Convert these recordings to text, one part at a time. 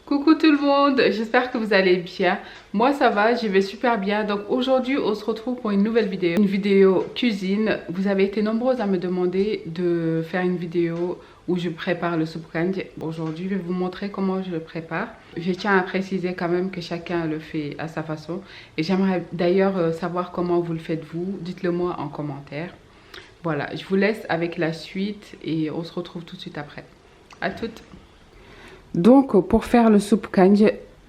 Coucou tout le monde, j'espère que vous allez bien. Moi ça va, je vais super bien. Donc aujourd'hui on se retrouve pour une nouvelle vidéo. Une vidéo cuisine. Vous avez été nombreuses à me demander de faire une vidéo où je prépare le soup kanj. Aujourd'hui je vais vous montrer comment je le prépare. Je tiens à préciser quand même que chacun le fait à sa façon. Et j'aimerais d'ailleurs savoir comment vous le faites vous. Dites-le moi en commentaire. Voilà, je vous laisse avec la suite et on se retrouve tout de suite après. À toutes. Donc pour faire le soup kanj,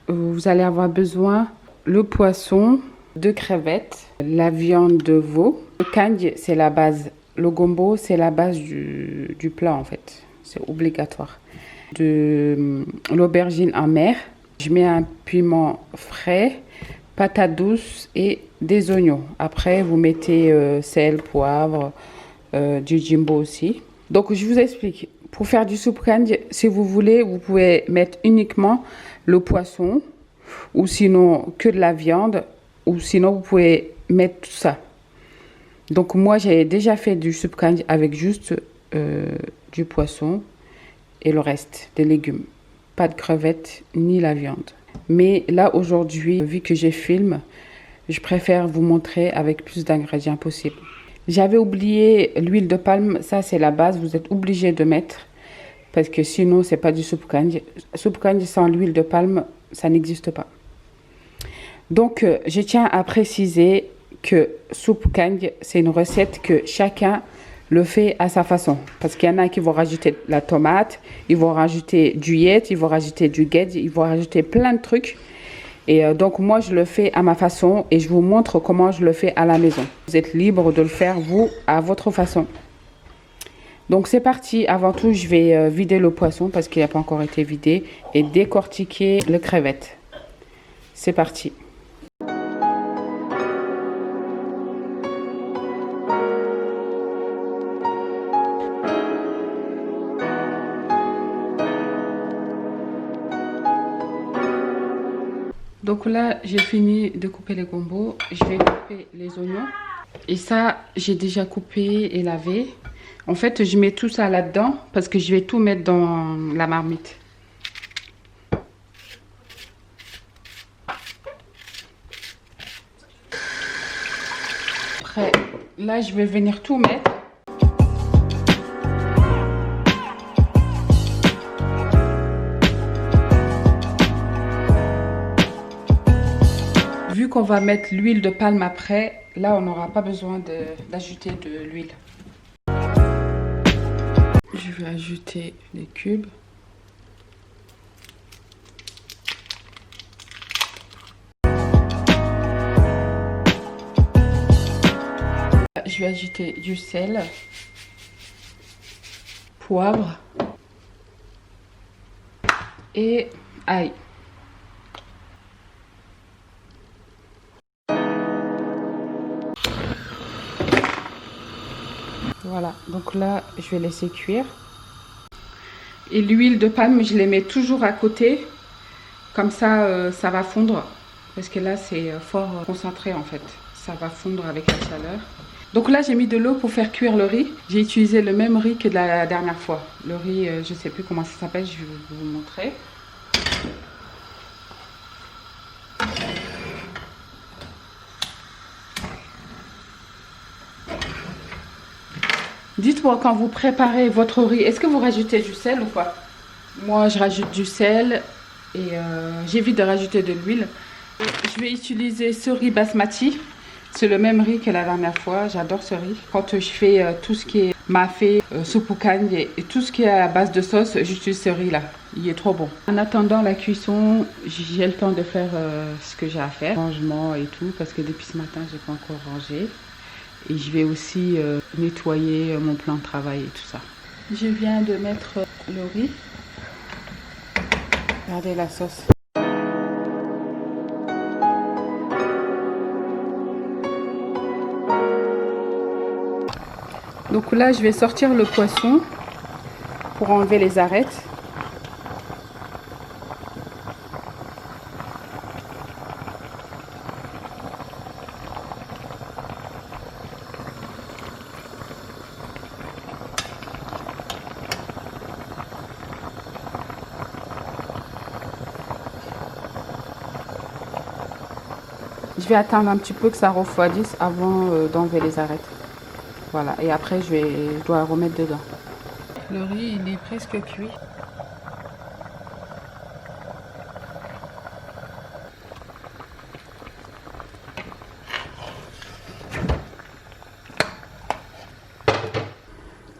vous allez avoir besoin le poisson, 2 crevettes, la viande de veau. Le kanj c'est la base, le gombo c'est la base du plat en fait, c'est obligatoire. De l'aubergine en mer, je mets un piment frais, patates douces et des oignons. Après vous mettez sel, poivre, du jimbo aussi. Donc je vous explique. Pour faire du soup kanj, si vous voulez, vous pouvez mettre uniquement le poisson ou sinon que de la viande ou sinon vous pouvez mettre tout ça. Donc moi j'ai déjà fait du soup kanj avec juste du poisson et le reste des légumes. Pas de crevettes ni la viande. Mais là aujourd'hui, vu que je filme, je préfère vous montrer avec plus d'ingrédients possible. J'avais oublié l'huile de palme, ça c'est la base, vous êtes obligé de mettre parce que sinon c'est pas du soup kanj. Soup kanj sans l'huile de palme, ça n'existe pas. Donc je tiens à préciser que soup kanj c'est une recette que chacun le fait à sa façon. Parce qu'il y en a qui vont rajouter la tomate, ils vont rajouter du yet, ils vont rajouter du ged, ils vont rajouter plein de trucs. Et donc moi je le fais à ma façon et je vous montre comment je le fais à la maison. Vous êtes libre de le faire vous à votre façon. Donc c'est parti. Avant tout je vais vider le poisson parce qu'il n'a pas encore été vidé et décortiquer les crevettes. C'est parti. Donc là, j'ai fini de couper les gombos. Je vais couper les oignons. Et ça, j'ai déjà coupé et lavé. En fait, je mets tout ça là-dedans parce que je vais tout mettre dans la marmite. Après, là, je vais venir tout mettre. Vu qu'on va mettre l'huile de palme après, là on n'aura pas besoin d'ajouter de l'huile. Je vais ajouter les cubes. Je vais ajouter du sel, poivre et ail. Voilà, donc là, je vais laisser cuire. Et l'huile de palme, je les mets toujours à côté. Comme ça, ça va fondre. Parce que là, c'est fort concentré en fait. Ça va fondre avec la chaleur. Donc là, j'ai mis de l'eau pour faire cuire le riz. J'ai utilisé le même riz que de la dernière fois. Le riz, je ne sais plus comment ça s'appelle, je vais vous montrer. Dites-moi quand vous préparez votre riz, est-ce que vous rajoutez du sel ou pas? Moi, je rajoute du sel et j'évite de rajouter de l'huile. Je vais utiliser ce riz basmati. C'est le même riz que la dernière fois. J'adore ce riz. Quand je fais tout ce qui est mafé, soup kanj et tout ce qui est à base de sauce, j'utilise ce riz-là. Il est trop bon. En attendant la cuisson, j'ai le temps de faire ce que j'ai à faire. Rangement et tout, parce que depuis ce matin, j'ai pas encore rangé. Et je vais aussi nettoyer mon plan de travail et tout ça. Je viens de mettre le riz. Regardez la sauce. Donc là, je vais sortir le poisson pour enlever les arêtes. Je vais attendre un petit peu que ça refroidisse avant d'enlever les arêtes. Voilà, et après je dois remettre dedans. Le riz, il est presque cuit.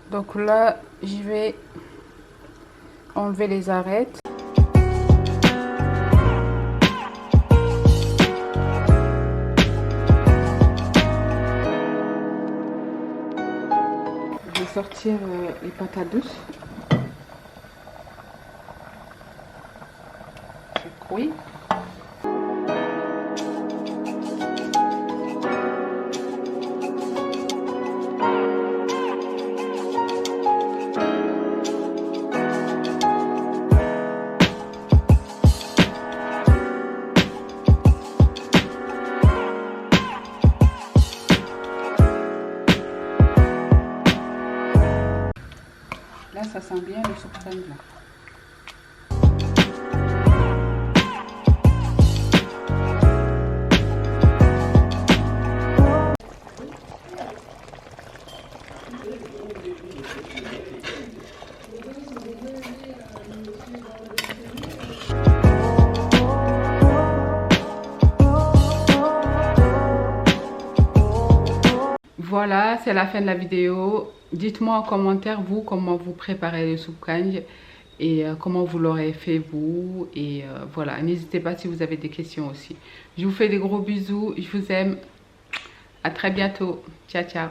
Donc là, je vais enlever les arêtes. Je vais sortir les patates douces. Je cuis. Là, ça sent bien le soupçon là. Voilà, c'est la fin de la vidéo. Dites-moi en commentaire, vous, comment vous préparez le soupe kang et comment vous l'aurez fait, vous. Et voilà, n'hésitez pas si vous avez des questions aussi. Je vous fais des gros bisous, je vous aime. À très bientôt. Ciao, ciao.